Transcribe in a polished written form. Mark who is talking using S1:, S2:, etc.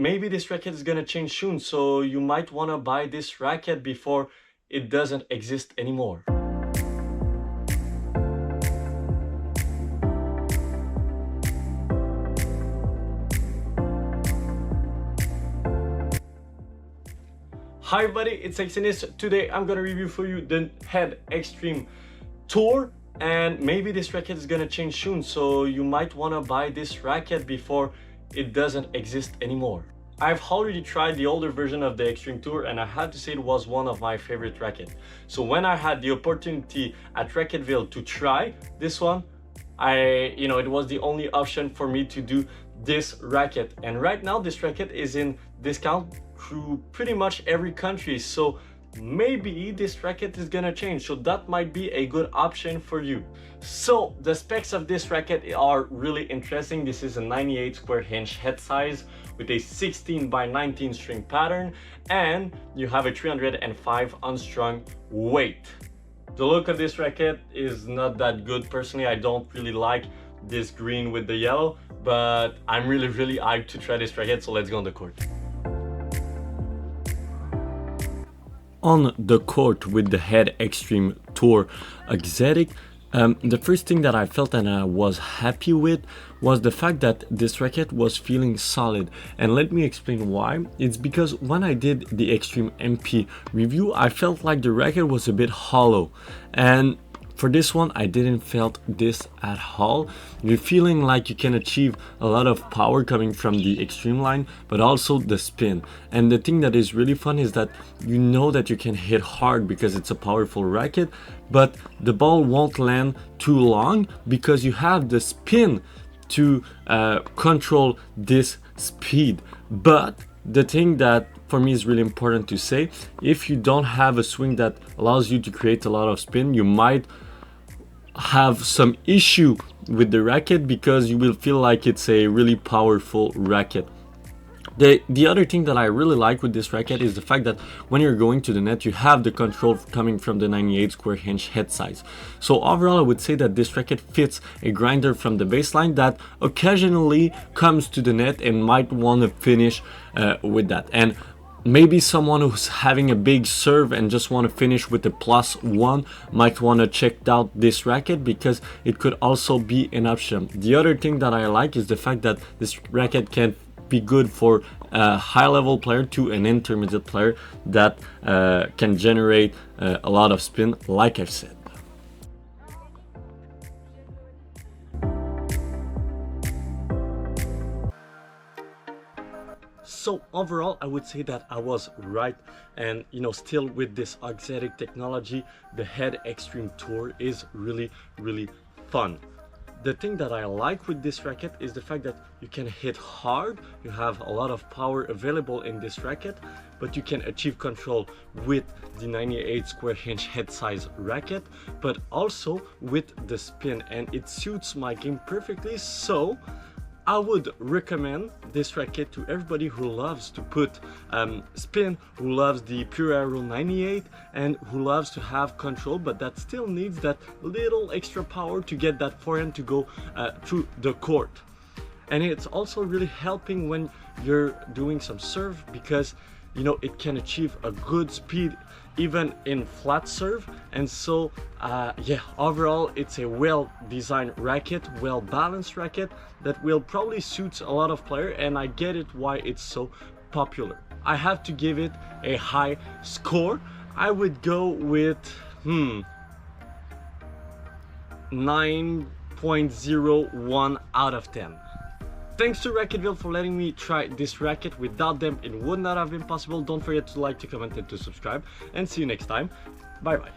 S1: maybe this racket is gonna change soon, so you might wanna buy this racket before it doesn't exist anymore. Hi everybody, it's Exynis. Today I'm gonna review for you the Head Extreme Tour, and maybe this racket is gonna change soon, so you might wanna buy this racket before it doesn't exist anymore. I've already tried the older version of the Extreme Tour, and I have to say it was one of my favorite rackets. So when I had the opportunity at Racquetville to try this one, it was the only option for me to do this racket. And right now this racket is in discount through pretty much every country, so maybe this racket is gonna change, so that might be a good option for you. So the specs of this racket are really interesting. This is a 98 square inch head size with a 16 by 19 string pattern, and you have a 305 unstrung weight. The look of this racket is not that good. Personally, I don't really like this green with the yellow, but I'm really hyped to try this racket, so let's go on the court. On the court with the Head Extreme Tour Exotic, the first thing that I felt and I was happy with was the fact that this racket was feeling solid. And let me explain why. It's because when I did the Extreme MP review, I felt like the racket was a bit hollow, and for this one I didn't felt this at all. You're feeling like you can achieve a lot of power coming from the extreme line, but also the spin. And the thing that is really fun is that you know that you can hit hard because it's a powerful racket, but the ball won't land too long because you have the spin to control this speed. But the thing that for me is really important to say, if you don't have a swing that allows you to create a lot of spin, you might have some issue with the racket because you will feel like it's a really powerful racket. The other thing that I really like with this racket is the fact that when you're going to the net, you have the control coming from the 98 square inch head size. So overall, I would say that this racket fits a grinder from the baseline that occasionally comes to the net and might want to finish with that. And maybe someone who's having a big serve and just want to finish with a +1 might want to check out this racket because it could also be an option. The other thing that I like is the fact that this racket can be good for a high-level player to an intermediate player that can generate a lot of spin, like I've said. So overall, I would say that I was right, and still with this exotic technology, the Head Extreme Tour is really fun. The thing that I like with this racket is the fact that you can hit hard, you have a lot of power available in this racket, but you can achieve control with the 98 square inch head size racket, but also with the spin, and it suits my game perfectly. So I would recommend this racket to everybody who loves to put spin, who loves the Pure Aero 98, and who loves to have control, but that still needs that little extra power to get that forehand to go through the court. And it's also really helping when you're doing some serve because it can achieve a good speed even in flat serve. And so yeah, overall it's a well-designed racket, well-balanced racket that will probably suit a lot of players, and I get it why it's so popular. I have to give it a high score. I would go with 9.01 out of 10. Thanks to Racquetville for letting me try this racket. Without them, it would not have been possible. Don't forget to like, to comment, and to subscribe. And see you next time. Bye bye.